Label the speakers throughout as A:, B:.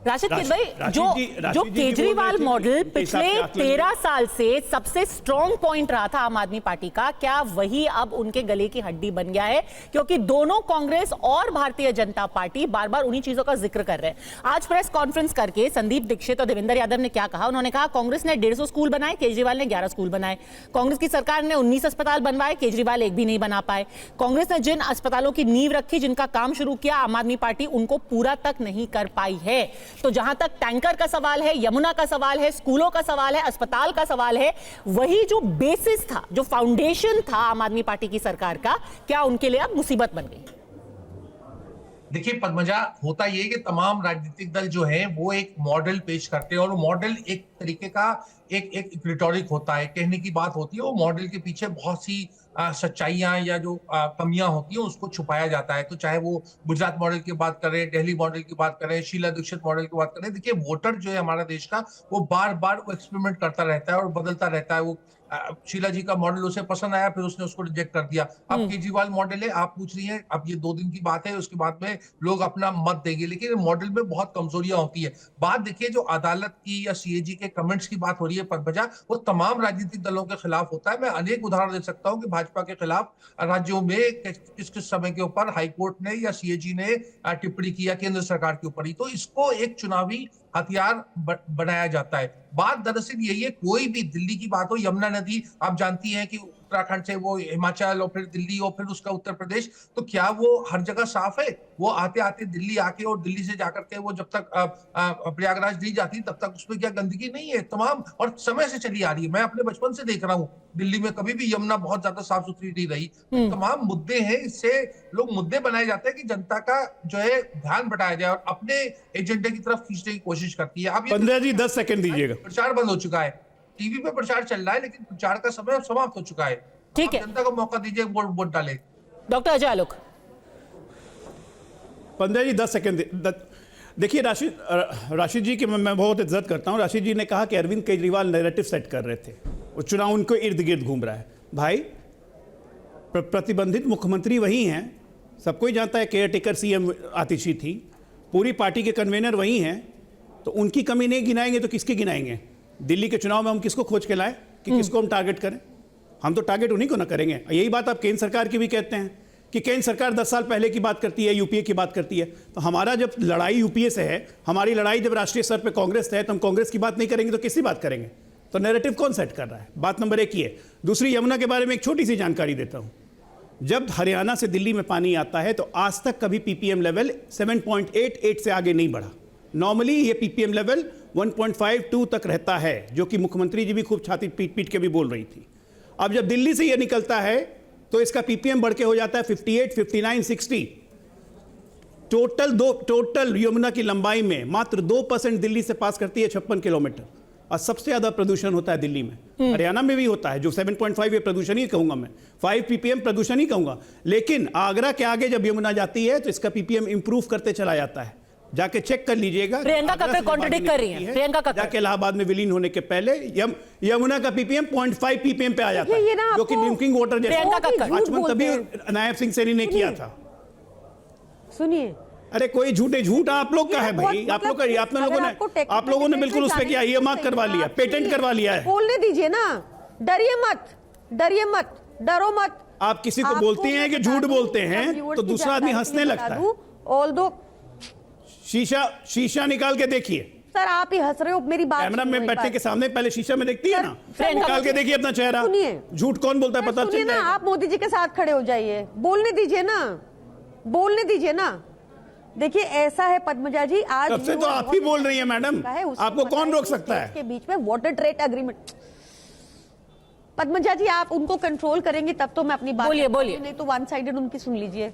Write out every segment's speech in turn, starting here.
A: राशिद भाई, जो केजरीवाल मॉडल पिछले 13 साल से सबसे स्ट्रॉन्ग पॉइंट रहा था आम आदमी पार्टी का, क्या वही अब उनके गले की हड्डी बन गया है? क्योंकि दोनों कांग्रेस और भारतीय जनता पार्टी बार बार उन्हीं चीजों का जिक्र कर रहे हैं। आज प्रेस कॉन्फ्रेंस करके संदीप दीक्षित और देवेंद्र यादव ने क्या कहा? उन्होंने कहा कांग्रेस ने 150 स्कूल बनाए, केजरीवाल ने 11 स्कूल बनाए। कांग्रेस की सरकार ने 19 अस्पताल बनवाए, केजरीवाल एक भी नहीं बना पाए। कांग्रेस ने जिन अस्पतालों की नींव रखी, जिनका काम शुरू किया, आम आदमी पार्टी उनको पूरा तक नहीं कर पाई है। तो जहां तक टैंकर का सवाल है, यमुना का सवाल है, स्कूलों का सवाल है, अस्पताल का सवाल है, वही जो बेसिस था, जो फाउंडेशन था आम आदमी पार्टी की सरकार का, क्या उनके लिए अब मुसीबत बन गई?
B: देखिए पद्मजा, होता यह कि तमाम राजनीतिक दल जो है वो एक मॉडल पेश करते हैं और वो मॉडल एक तरीके का एक रिटोरिक होता है, कहने की बात होती है। वो मॉडल के पीछे बहुत सी सच्चाइयां या जो कमियां होती हैं उसको छुपाया जाता है। तो चाहे वो गुजरात मॉडल की बात करें, दिल्ली मॉडल की बात करें, शीला दीक्षित मॉडल की बात करें, देखिए वोटर जो है हमारा देश का, वो बार बार एक्सपेरिमेंट करता रहता है और बदलता रहता है। वो शीला जी का मॉडल उसे पसंद आया, फिर उसने उसको रिजेक्ट कर दिया। अब केजरीवाल मॉडल है, आप पूछ रही हैं, अब ये 2 दिन की बात है, उसके बाद में लोग अपना मत देंगे, लेकिन मॉडल में बहुत कमजोरियां होती है। बात देखिए, जो अदालत की या सीएजी के कमेंट्स की बात हो रही है पद्मजा, वो तमाम राजनीतिक दलों के खिलाफ होता है। मैं अनेक उदाहरण दे सकता हूं कि भाजपा के खिलाफ राज्यों में किस किस समय के ऊपर हाईकोर्ट ने या सीएजी ने टिप्पणी की, या केंद्र सरकार के ऊपर ही। तो इसको एक चुनावी हथियार बनाया जाता है। बात दरअसल यही है, कोई भी, दिल्ली की बात हो, यमुना नदी आप जानती हैं कि उत्तराखंड से वो हिमाचल और फिर दिल्ली और फिर उसका उत्तर प्रदेश, तो क्या वो हर जगह साफ है? वो आते आते दिल्ली आके और दिल्ली से जाकर के वो जब तक प्रयागराज नहीं जाती तब तक उसमें क्या गंदगी नहीं है? तमाम, और समय से चली आ रही है। मैं अपने बचपन से देख रहा हूँ, दिल्ली में कभी भी यमुना बहुत ज्यादा साफ सुथरी नहीं रही। तमाम मुद्दे हैं, इससे लोग मुद्दे बनाए जाते हैं कि जनता का जो है ध्यान बटाया जाए और अपने एजेंडे की तरफ खींचने की कोशिश करती है। अब
C: 15 जी 10 सेकंड दीजिएगा।
B: प्रचार बंद हो चुका है, टीवी पे प्रचार चल रहा है, लेकिन प्रचार का समय समाप्त हो चुका है।
A: ठीक है,
B: जनता को मौका दीजिए, वोट डाले।
A: डॉक्टर अजय आलोक।
C: 15 जी 10 सेकंड। देखिए राशिद जी की मैं बहुत इज्जत करता हूं। राशिद जी ने कहा कि अरविंद केजरीवाल नैरेटिव सेट कर रहे थे, वो चुनाव उनको इर्द गिर्द घूम रहा है। भाई, प्रतिबंधित मुख्यमंत्री वही हैं, सबको ही जानता है। केयर टेकर सीएम आतिशी थी, पूरी पार्टी के कन्वेनर वही हैं, तो उनकी कमी नहीं गिनाएंगे तो किसकी गिनाएंगे? दिल्ली के चुनाव में हम किसको खोज के लाए कि किसको हम टारगेट करें? हम तो टारगेट उन्हीं को ना करेंगे। यही बात आप केंद्र सरकार की भी कहते हैं कि केंद्र सरकार 10 साल पहले की बात करती है, यूपीए की बात करती है। तो हमारा जब लड़ाई यूपीए से है, हमारी लड़ाई जब राष्ट्रीय स्तर पे कांग्रेस से है, तो हम कांग्रेस की बात नहीं करेंगे तो किसकी बात करेंगे? तो नैरेटिव कौन सेट कर रहा है? बात नंबर 1 ये। दूसरी, यमुना के बारे में एक छोटी सी जानकारी देता हूं। जब हरियाणा से दिल्ली में पानी आता है तो आज तक कभी पीपीएम लेवल 7.88 से आगे नहीं बढ़ा। नॉर्मली ये पीपीएम लेवल 1.52 तक रहता है, जो कि मुख्यमंत्री जी भी खूब छाती पीट पीट के भी बोल रही थी। अब जब दिल्ली से ये निकलता है तो इसका पीपीएम बढ़ के हो जाता है 58, 59, 60। टोटल यमुना की लंबाई में मात्र 2% दिल्ली से पास करती है, 56 किलोमीटर। और सबसे ज्यादा प्रदूषण होता है दिल्ली में। हरियाणा में भी होता है, जो 7.5 ये प्रदूषण ही कहूंगा मैं, 5 पीपीएम प्रदूषण ही कहूंगा। लेकिन आगरा के आगे जब यमुना जाती है तो इसका पीपीएम इंप्रूव करते चला जाता है। जाके चेक कर लीजिएगा।
A: प्रियंका कक्कड़ कॉन्ट्रडिक्ट कर रही है। प्रियंका कक्कड़
C: जाके इलाहाबाद में विलीन होने के पहले यमुना का पीपीएम 0.5 पीपीएम पे आ जाता है, जो कि ड्रिंकिंग वाटर जैसा तभी नायब सिंह सैनी ने किया था।
D: सुनिए,
C: अरे कोई झूठ आप लोग का है भाई, आप लोगों ने बिल्कुल उस पे किया, ये मार्क करवा लिया, पेटेंट करवा लिया है।
D: बोलने दीजिए ना, डरिए मत, डरो मत।
C: आप किसी को बोलते हैं कि झूठ बोलते हैं तो दूसरा आदमी हंसने लगता है।
D: ऑल्दो
C: शीशा निकाल के देखिए।
D: सर, आप ही हंस रहे हो, मेरी बात
C: कैमरा में बैठने के सामने पहले शीशा में देखती है ना, निकाल के देखिए अपना चेहरा। झूठ कौन बोलता है पता चल जाएगा।
D: आप मोदी जी के साथ खड़े हो जाइए, बोलने दीजिए ना। देखिए, ऐसा है पद्मजा जी, आज
C: सबसे तो आप ही बोल रही है मैडम, आपको कौन रोक सकता है?
D: के बीच में वाटर ट्रेड एग्रीमेंट। पद्मजा जी, आप उनको कंट्रोल करेंगे तब तो मैं अपनी बात
A: बोलिए,
D: नहीं तो वन साइडेड उनकी सुन लीजिए।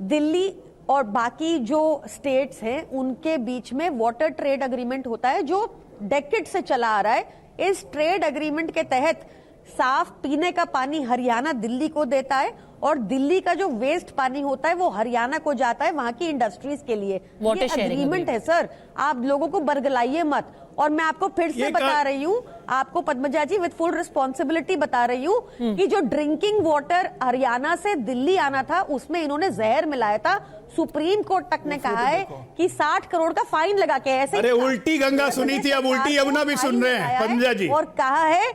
D: दिल्ली और बाकी जो स्टेट्स हैं उनके बीच में वाटर ट्रेड एग्रीमेंट होता है, जो डेकेड से चला आ रहा है। इस ट्रेड एग्रीमेंट के तहत साफ पीने का पानी हरियाणा दिल्ली को देता है और दिल्ली का जो वेस्ट पानी होता है वो हरियाणा को जाता है वहां की इंडस्ट्रीज के लिए।
A: Water
D: ये
A: sharing
D: एग्रीमेंट है सर, आप लोगों को बरगलाइए मत। और मैं आपको फिर से बता रही हूँ, आपको पद्मजा जी विद फुल रिस्पॉन्सिबिलिटी बता रही हूँ कि जो ड्रिंकिंग वाटर हरियाणा से दिल्ली आना था उसमें इन्होंने जहर मिलाया था। सुप्रीम कोर्ट तक ने कहा है कि 60 करोड़ का फाइन लगा के ऐसे।
C: अरे उल्टी गंगा सुनी थी, अब उल्टी यमुना भी सुन रहे हैं पद्मजा जी।
D: और कहा है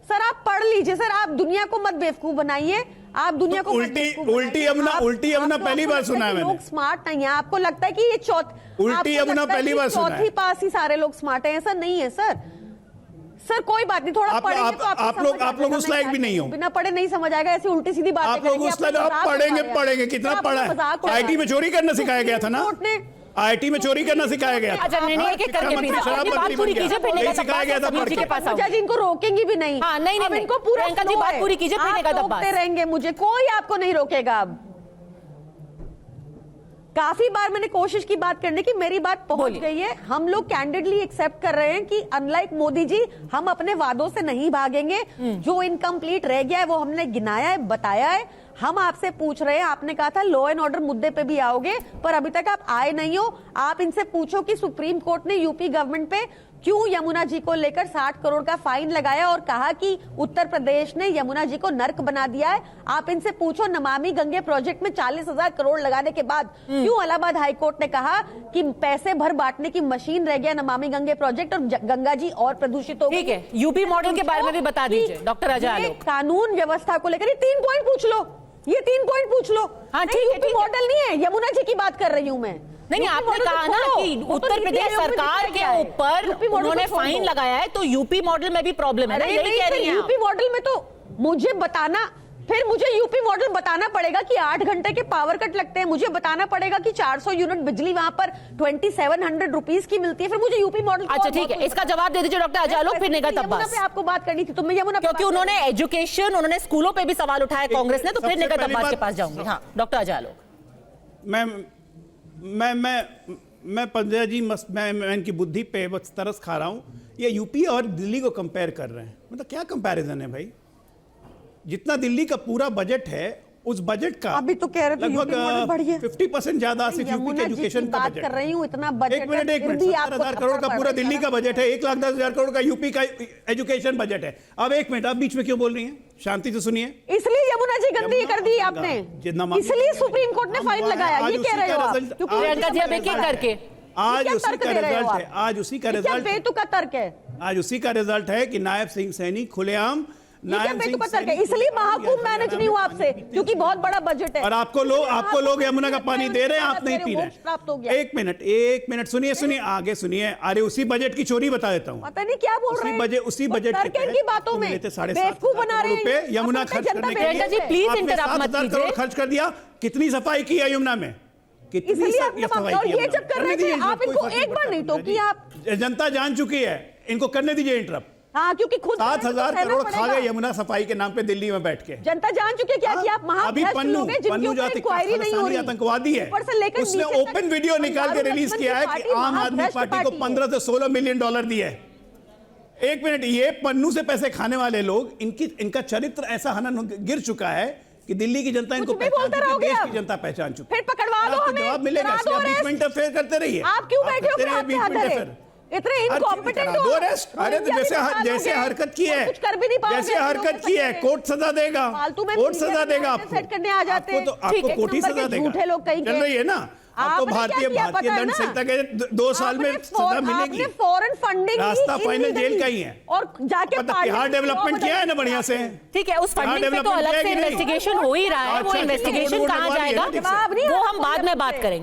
D: सर आप पढ़ लीजिए सर, आप दुनिया को मत बेवकूफ बनाइए, आप दुनिया को
C: उल्टी यमुना पहली बार सुना है मैंने।
D: लोग स्मार्ट नहीं है, आपको लगता है कि ये
C: उल्टी यमुना पहली बार सुना है।
D: चौथी पास ही सारे लोग स्मार्ट हैं, ऐसा नहीं है सर कोई बात नहीं, थोड़ा पढ़ेंगे तो
C: आप लोग उस लायक भी नहीं हो,
D: बिना पढ़े नहीं समझ आएगा, ऐसी उल्टी सीधी बातें
C: आप लोग उस लायक, आप पढ़ेंगे कितना पढ़ा है? आईटी में चोरी करना सिखाया गया था ना, आईटी में चोरी करना सिखाया गया था।
A: अच्छा नहीं एक करके बात पूरी कीजिए, फिर निगत
C: सिखाया गया था
A: जी के पास
D: जज इनको रोकेंगी भी नहीं।
A: हाँ नहीं
D: अब इनको पूरा
A: प्रियंका जी बात पूरी कीजिए, फिर निगत
D: रोकते रहेंगे, मुझे कोई आपको नहीं रोकेगा। अब काफी बार मैंने कोशिश की बात करने की, मेरी बात पहुंच गई है। हम लोग कैंडिडली एक्सेप्ट कर रहे हैं कि अनलाइक मोदी जी हम अपने वादों से नहीं भागेंगे। जो इनकम्प्लीट रह गया है वो हमने गिनाया है, बताया है। हम आपसे पूछ रहे हैं, आपने कहा था लॉ एंड ऑर्डर मुद्दे पे भी आओगे, पर अभी तक आप आए नहीं हो। आप इनसे पूछो कि सुप्रीम कोर्ट ने यूपी गवर्नमेंट पे क्यों यमुना जी को लेकर 60 करोड़ का फाइन लगाया और कहा कि उत्तर प्रदेश ने यमुना जी को नर्क बना दिया है। आप इनसे पूछो नमामि गंगे प्रोजेक्ट में 40,000 करोड़ लगाने के बाद क्यों इलाहाबाद हाईकोर्ट ने कहा कि पैसे भर बांटने की मशीन रह गया नमामि गंगे प्रोजेक्ट और गंगा जी और प्रदूषित हो गई।
A: ठीक है, यूपी मॉडल के बारे में भी बता दीजिए डॉक्टर अजय आलोक।
D: कानून व्यवस्था को लेकर ये 3 पॉइंट पूछ लो, ये 3 पॉइंट पूछ लो।
A: हाँ ठीक है,
D: यूपी मॉडल नहीं है, यमुना जी की बात कर रही हूँ मैं।
A: नहीं आपने कहा ना कि उत्तर प्रदेश सरकार के ऊपर उन्होंने फाइन लगाया है, तो यूपी मॉडल में भी प्रॉब्लम है ना, यही कह रही हैं।
D: यूपी मॉडल में तो मुझे बताना, फिर मुझे यूपी मॉडल बताना पड़ेगा कि 8 घंटे के पावर कट लगते हैं, मुझे बताना पड़ेगा कि 400 यूनिट बिजली वहां पर 2700 रुपीस की मिलती है, फिर मुझे यूपी मॉडल।
A: अच्छा ठीक है, इसका जवाब दे दीजिए डॉक्टर अजय आलोक, फिर निगत अब्बास।
D: आपको बात करनी थी तो मैं यमुना,
A: क्योंकि उन्होंने एजुकेशन, उन्होंने स्कूलों पे भी सवाल उठाया कांग्रेस ने, तो फिर निगत अब्बास के पास जाऊंगी। हाँ डॉक्टर अजय आलोक।
C: मैं पंजा जी मैं इनकी बुद्धि पे बस तरस खा रहा हूँ। ये यूपी और दिल्ली को कंपेयर कर रहे हैं, मतलब क्या कंपैरिजन है भाई? जितना दिल्ली का पूरा बजट है उस बजट का
D: अभी तो कह रहे थे
C: लगभग 50% ज्यादा सिर्फ यूपी के एजुकेशन का बजट
D: कर रही हूँ। इतना बजट,
C: एक मिनट 70,000 करोड़ का पूरा दिल्ली का बजट है, 1,10,000 करोड़ का यूपी का एजुकेशन बजट है। अब एक मिनट, आप बीच में क्यों बोल रही हैं? शांति से सुनिए।
D: इसलिए यमुना जी गंदी कर दी आपने, इसलिए सुप्रीम कोर्ट ने फाइन लगाया, ये कह रहे हो आप?
A: प्रियंका जी अब एक एक करके
C: आज उसी का रिजल्ट है, आज उसी का रिजल्ट
D: बेतुका तर्क है,
C: आज उसी का रिजल्ट है कि नायब सिंह सैनी खुलेआम
D: इसलिए महाकुंभ मैनेज नहीं हुआ आपसे, क्योंकि बहुत बड़ा बजट है
C: और आपको लोग यमुना का पानी दे रहे हैं, आप नहीं पी रहे। एक मिनट सुनिए आगे सुनिए। अरे उसी बजट की चोरी बता देता हूँ,
D: पता नहीं क्या बोल रहे हैं।
C: उसी बजट
D: की बातों में बेवकूफ बना रहे हैं।
C: यमुना खर्च करने के लिए
A: प्लीज इंटरप्ट मत
C: 7,000 करोड़ खर्च कर दिया। कितनी सफाई की है यमुना में, कितनी सफाई की?
D: ये जब कर रहे थे आप इनको एक बार नहीं टोकी, आप
C: जनता जान चुकी है, इनको करने दीजिए इंटरप्ट।
D: हाँ, क्योंकि खुद
C: 7,000 करोड़ खा गए यमुना सफाई के नाम पे दिल्ली में बैठ के।
D: जनता जान चुकी है क्या कि आप
C: अभी पन्नू जो आतंकवादी है, उसने ओपन वीडियो निकाल के रिलीज किया है कि आम आदमी पार्टी को 15 से 16 मिलियन डॉलर दिए। एक मिनट, ये पन्नू से पैसे खाने वाले लोग, इनका चरित्र ऐसा हनन गिर चुका है कि दिल्ली की जनता इनको पहचान चुकी है, देश की जनता पहचान चुकी है।
D: फिर पकड़वा लो हमें,
C: जवाब मिलेगा, बीच में इंटरफेयर करते रहिए।
D: आप क्यों बैठे हो बीच में इंटरफेयर? इतने इनकॉम्पिटेंट हो।
C: अरे तो जैसे हरकत की है,
D: कुछ कर भी नहीं पाओगे,
C: जैसे हरकत की है, कोर्ट सजा देगा, कोर्ट सजा देगा आपको,
D: सेट करने आ जाते हैं,
C: आपको कोर्ट ही सजा देगा।
D: झूठे लोग कहीं
C: चल रही है ना, आपको भारतीय दंड संहिता के 2 साल में सजा मिलेगी।
D: फॉरेन फंडिंग
C: रास्ता फाइनल जेल का ही है,
D: और जाके
C: बिहार डेवलपमेंट किया है ना बढ़िया से।
A: ठीक है, उस फंडिंग पे तो अलग से इन्वेस्टिगेशन हो ही रहा है, वो इन्वेस्टिगेशन कहाँ जाएगा वो हम बाद में बात करेंगे।